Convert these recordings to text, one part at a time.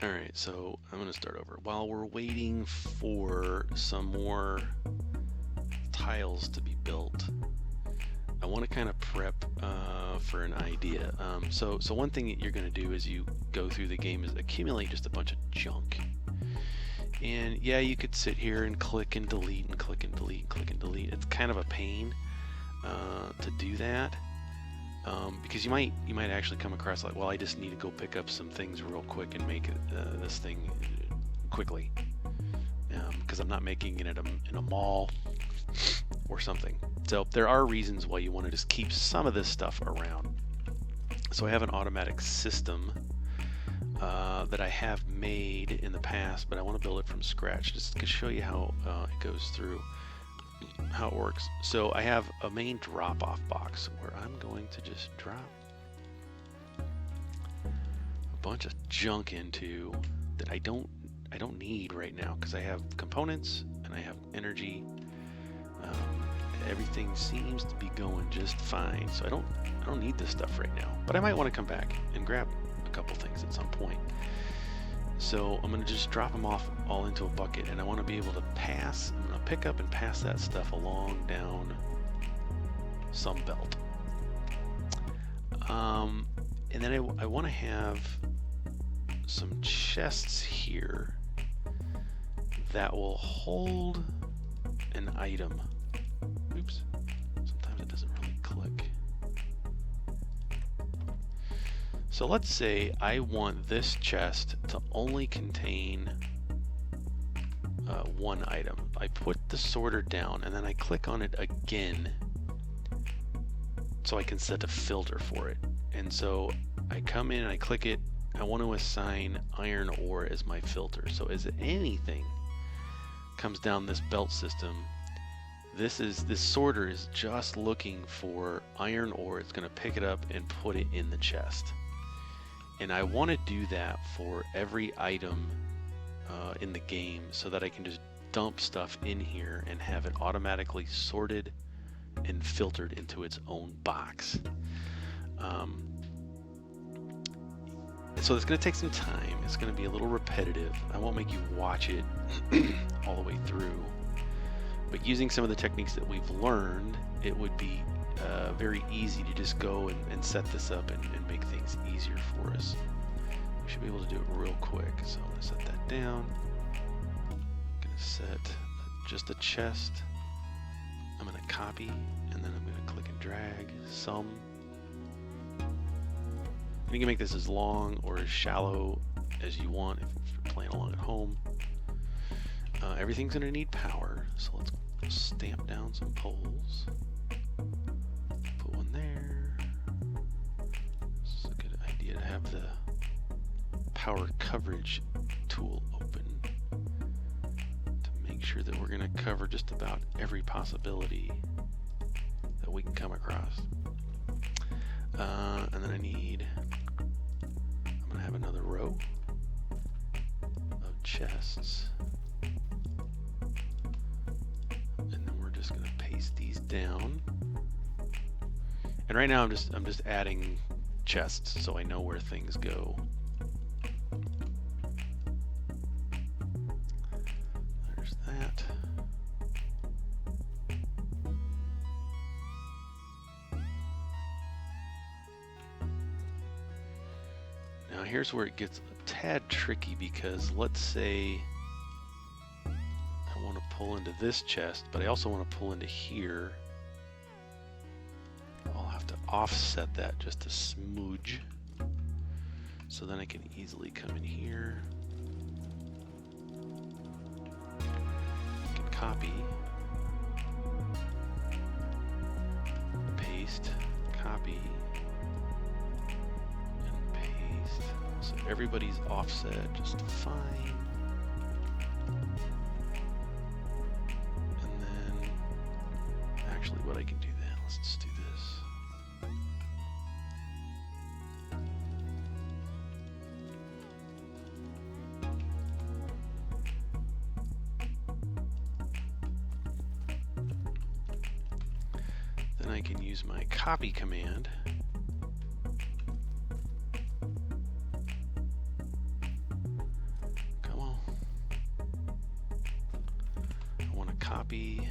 Alright, so I'm going to start over. While we're waiting for some more tiles to be built, I want to kind of prep for an idea. So one thing that you're going to do as you go through the game is accumulate just a bunch of junk. And yeah, you could sit here and click and delete and click and delete and click and delete. It's kind of a pain to do that. Because you might actually come across like, well, I just need to go pick up some things real quick and make this thing quickly, because I'm not making it in a mall or something. So there are reasons why you want to just keep some of this stuff around. So I have an automatic system that I have made in the past, but I want to build it from scratch just to show you how it goes through. How it works. So I have a main drop-off box where I'm going to just drop a bunch of junk into that I don't need right now, because I have components and I have energy. Everything seems to be going just fine, so I don't need this stuff right now. But I might want to come back and grab a couple things at some point. So I'm going to just drop them off all into a bucket, and I want to be able to pass. I'm going to pick up and pass that stuff along down some belt. And then I want to have some chests here that will hold an item. Oops, sometimes it doesn't really click. So let's say I want this chest to only contain one item. I put the sorter down and then I click on it again so I can set a filter for it. And so I come in and I click it. I want to assign iron ore as my filter. So as anything comes down this belt system, this sorter is just looking for iron ore. It's going to pick it up and put it in the chest. And I want to do that for every item in the game so that I can just dump stuff in here and have it automatically sorted and filtered into its own box. So it's going to take some time. It's going to be a little repetitive. I won't make you watch it all the way through. But using some of the techniques that we've learned, it would be very easy to just go and set this up and make things easier for us. We should be able to do it real quick. So I'm going to set that down. I'm going to set just a chest. I'm going to copy, and then I'm going to click and drag some. You can make this as long or as shallow as you want if you're playing along at home. Everything's going to need power, so let's stamp down some poles. Put one there. It's a good idea to have the power coverage tool open to make sure that we're going to cover just about every possibility that we can come across. And then I'm going to have another row of chests. And then we're just going to paste these down. And right now I'm just adding chests so I know where things go. There's that. Now here's where it gets a tad tricky, because let's say I want to pull into this chest, but I also want to pull into here. I'll have to offset that just a smooge, so then I can easily come in here. I can copy, paste, copy, and paste. So everybody's offset just fine. And then, actually what I can do then, let's just do this. Then I can use my copy command copy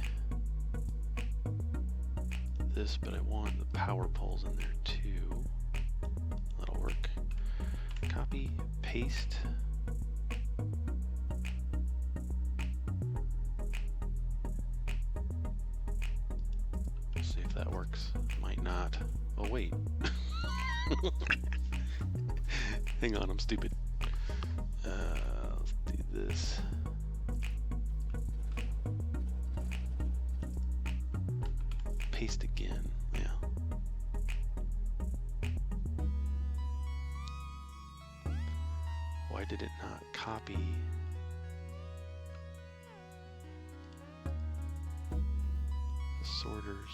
this, but I want the power poles in there too. That'll work. Copy, paste. Let's see if that works. Might not. Oh wait. Hang on, I'm stupid. Let's do this. Paste again. Yeah. Why did it not copy? The sorters.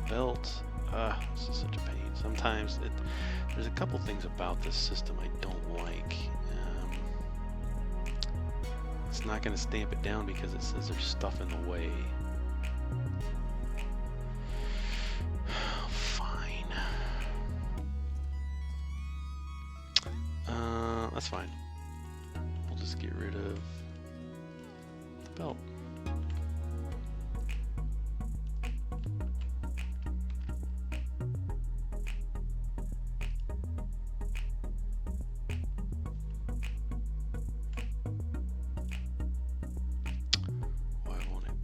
Belts. This is such a pain. Sometimes there's a couple things about this system I don't like. It's not going to stamp it down because it says there's stuff in the way. Fine. That's fine. We'll just get rid of the belt.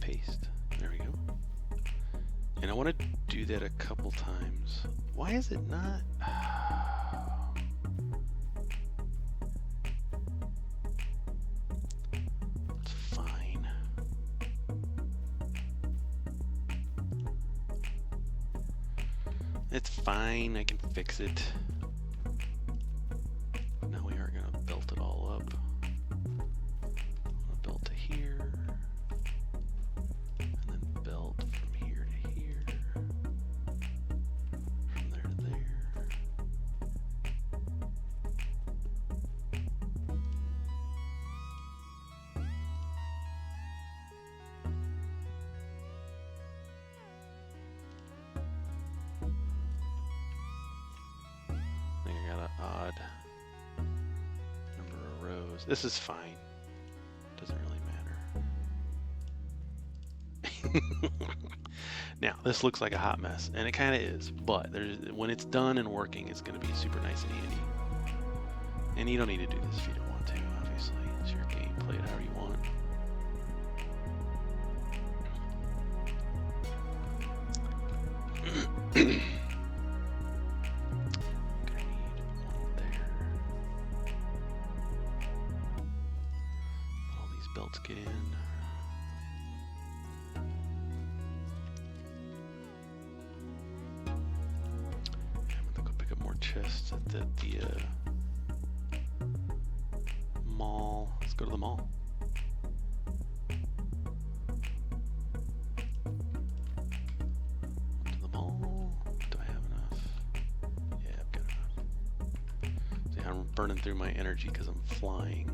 Paste. There we go. And I want to do that a couple times. Why is it not? It's fine. It's fine. I can fix it. Now we are going to belt it all up. Belt to here. Odd number of rows. This is fine. Doesn't really matter. Now, this looks like a hot mess, and it kind of is, but when it's done and working, it's going to be super nice and handy. And you don't need to do this if you don't want to, obviously. It's your game. Play it however you want. Belts get in. I'm gonna go pick up more chests at the mall. Let's go to the mall. To the mall. Do I have enough? Yeah, I've got enough. See, I'm burning through my energy because I'm flying.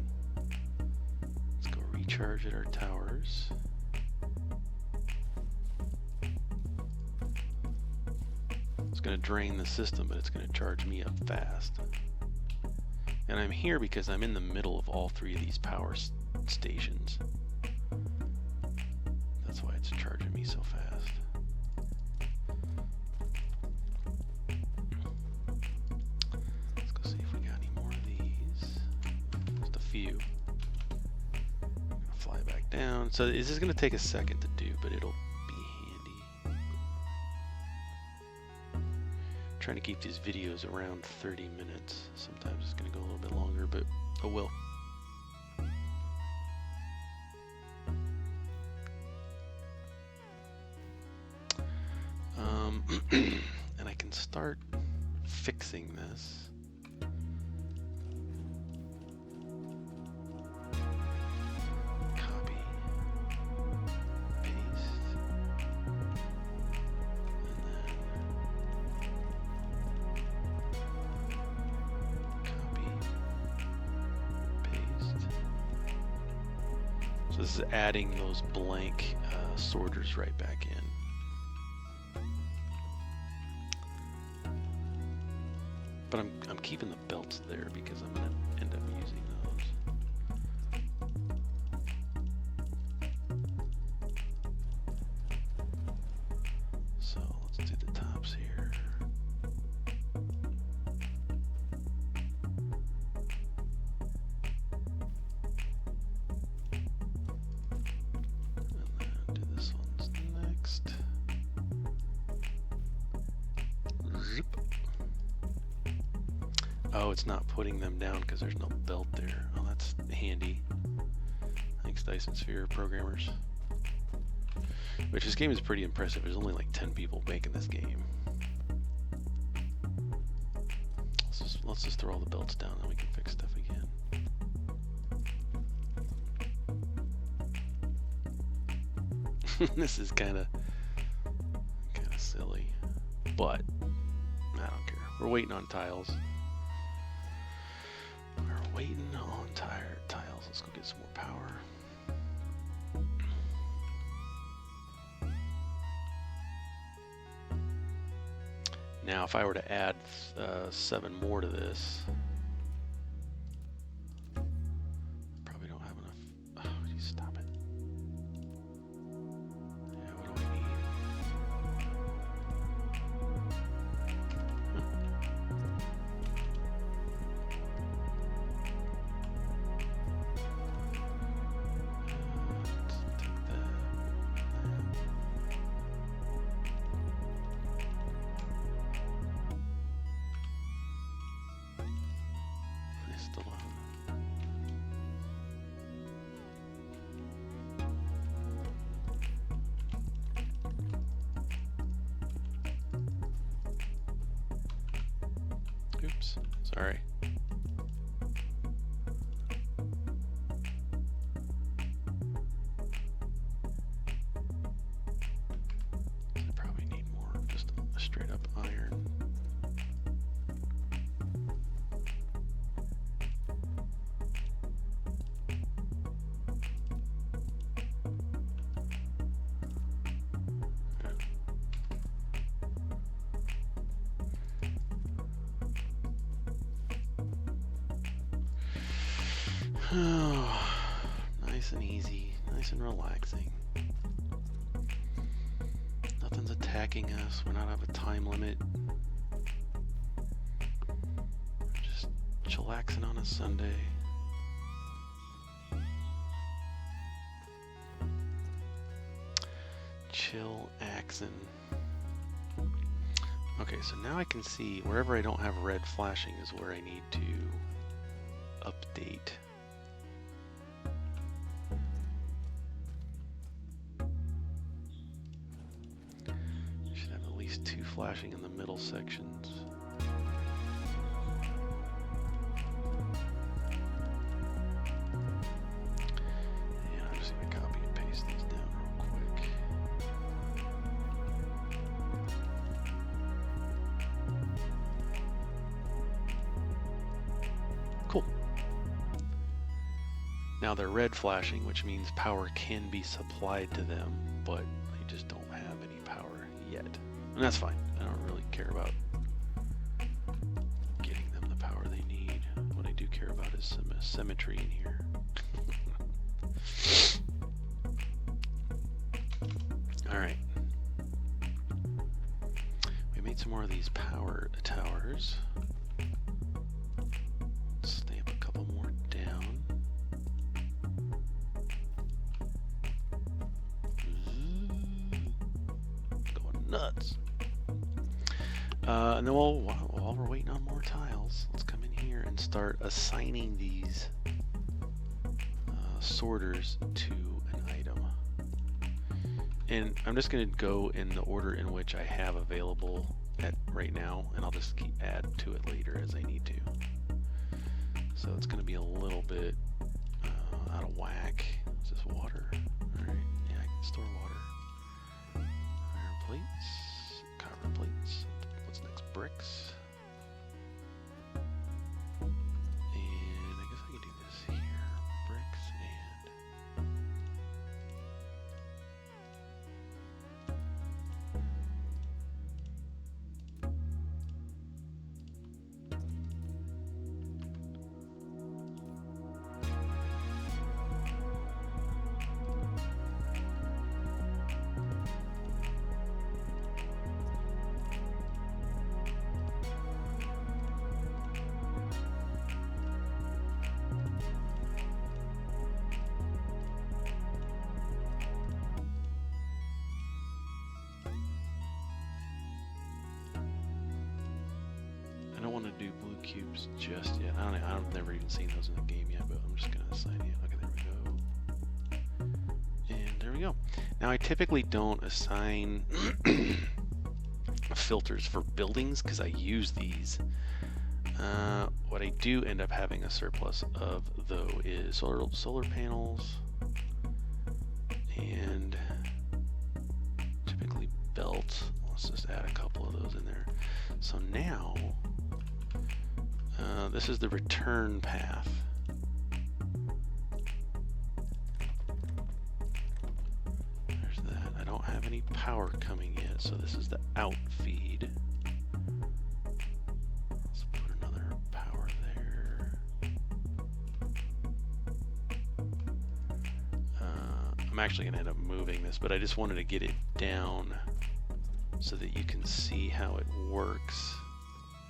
Recharge at our towers. It's going to drain the system, but it's going to charge me up fast. And I'm here because I'm in the middle of all three of these power stations. That's why it's charging me so fast. Let's go see if we got any more of these. Just a few. Fly back down. So this is going to take a second to do, but it'll be handy. Trying to keep these videos around 30 minutes. Sometimes it's going to go a little bit longer, but oh well. And I can start fixing this. So this is adding those blank sorters right back in. But I'm keeping the belts there because I'm going to end up using those. So let's do the tops here. And then do this one's next. Zip. Oh, it's not putting them down because there's no belt there. Oh, that's handy. Thanks, Dyson Sphere programmers. Which this game is pretty impressive. There's only like 10 people making this game. Let's just throw all the belts down and we can fix stuff again. This is kind of silly, but I don't care. We're waiting on tiles. We're waiting on tiles. Let's go get some more power. Now, if I were to add 7 more to this, probably don't have enough. Oh, geez, stop it. Yeah, what do I need? Oops, sorry. I probably need more, just a straight up iron. Oh, nice and easy, nice and relaxing. Nothing's attacking us. We're not out of a time limit. We're just chillaxing on a Sunday. Chill-axin'. Okay, so now I can see wherever I don't have red flashing is where I need to update. Should have at least 2 flashing in the middle sections. Yeah, I'm just going to copy and paste these down real quick. Cool. Now they're red flashing, which means power can be supplied to them, but they just don't have any power yet. And that's fine. I don't really care about getting them the power they need. What I do care about is some symmetry in here. Alright. We made some more of these power towers. Stamp a couple more down. Going nuts. And then while we're waiting on more tiles, let's come in here and start assigning these sorters to an item. And I'm just going to go in the order in which I have available right now, and I'll just keep add to it later as I need to. So it's going to be a little bit out of whack. Is this water? Alright, yeah, I can store water. Iron plates, copper plates. What's next? Bricks. And I guess I can do this here. Bricks and cubes just yet. I've never even seen those in the game yet, but I'm just gonna assign it. Okay, there we go. And there we go. Now I typically don't assign filters for buildings because I use these. What I do end up having a surplus of though is solar panels and typically belts. Let's just add a couple of those in there. So now this is the return path. There's that. I don't have any power coming yet, so this is the out feed. Let's put another power there. I'm actually going to end up moving this, but I just wanted to get it down so that you can see how it works.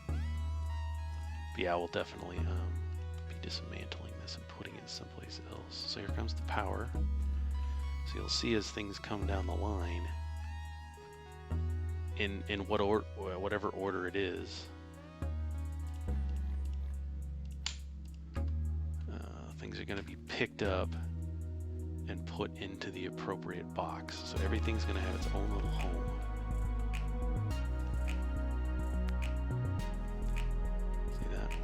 But yeah, we'll definitely be dismantling this and putting it someplace else. So here comes the power. So you'll see as things come down the line, in whatever order it is, things are going to be picked up and put into the appropriate box. So everything's going to have its own little home.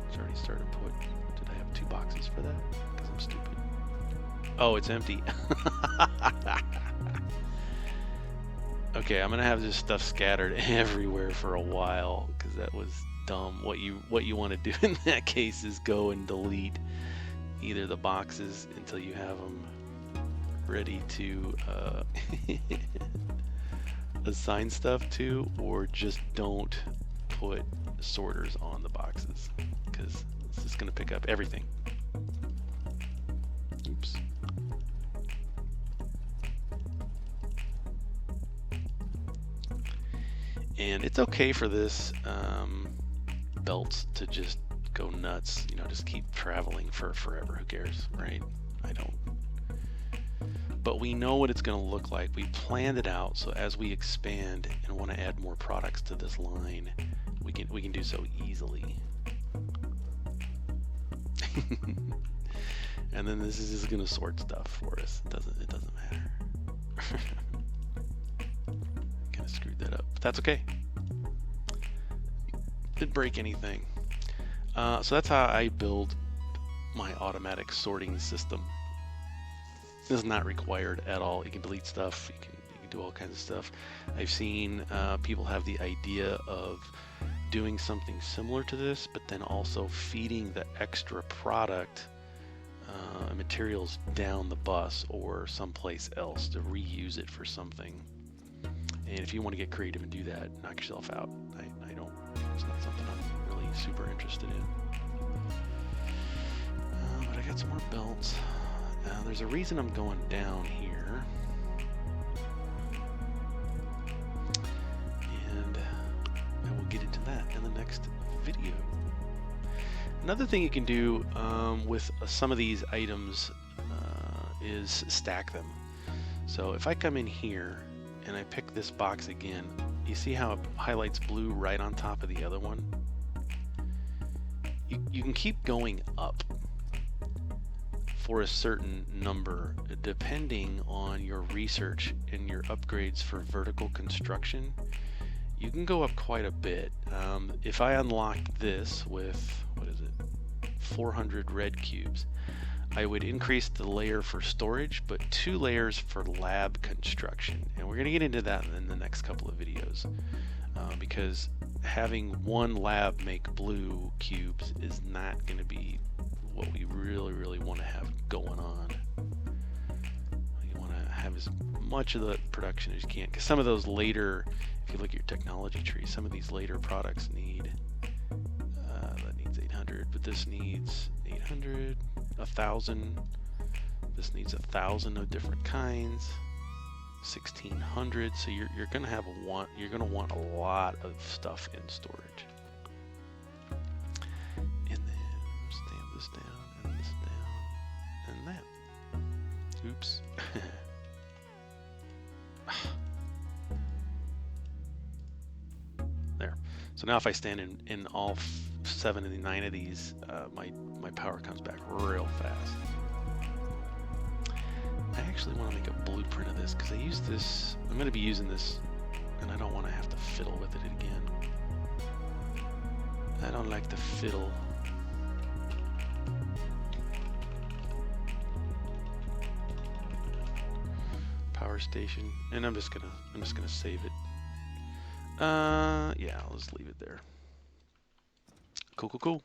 It's already started to put. Did I have 2 boxes for that? Because I'm stupid. Oh, it's empty. Okay, I'm gonna have this stuff scattered everywhere for a while because that was dumb. What you want to do in that case is go and delete either the boxes until you have them ready to assign stuff to, or just don't put sorters on the boxes because it's just going to pick up everything. Oops. And it's okay for this belts to just go nuts, you know, just keep traveling for forever. Who cares, right? I don't. But we know what it's going to look like. We planned it out, so as we expand and want to add more products to this line, we can do so easily. And then this is just going to sort stuff for us. It doesn't matter. Kind of screwed that up, but that's okay. Didn't break anything. So that's how I build my automatic sorting system. This is not required at all. You can delete stuff. You can do all kinds of stuff. I've seen people have the idea of doing something similar to this, but then also feeding the extra product materials down the bus or someplace else to reuse it for something. And if you want to get creative and do that, knock yourself out. I don't. It's not something I'm really super interested in. But I got some more belts. There's a reason I'm going down here. And I will get into that in the next video. Another thing you can do with some of these items is stack them. So if I come in here and I pick this box again, you see how it highlights blue right on top of the other one? You can keep going up for a certain number depending on your research and your upgrades for vertical construction. You can go up quite a bit. If I unlock this with, what is it, 400 red cubes, I would increase the layer for storage, but 2 layers for lab construction. And we're going to get into that in the next couple of videos, because having 1 lab make blue cubes is not going to be what we really want to have going on. You want to have as much of the production as you can, because some of those later, if you look at your technology tree, some of these later products need that needs 800, but this needs 800, 1,000. This needs 1,000 of different kinds, 1,600. So you're going to have you're going to want a lot of stuff in storage. And then stamp this down and this down and that. Oops. There. So now if I stand in all 7 and 9 of these, my power comes back real fast. I actually want to make a blueprint of this because I use this. I'm going to be using this, and I don't want to have to fiddle with it again. I don't like to fiddle. Power station, and I'm just gonna save it. Yeah, I'll just leave it there. Cool.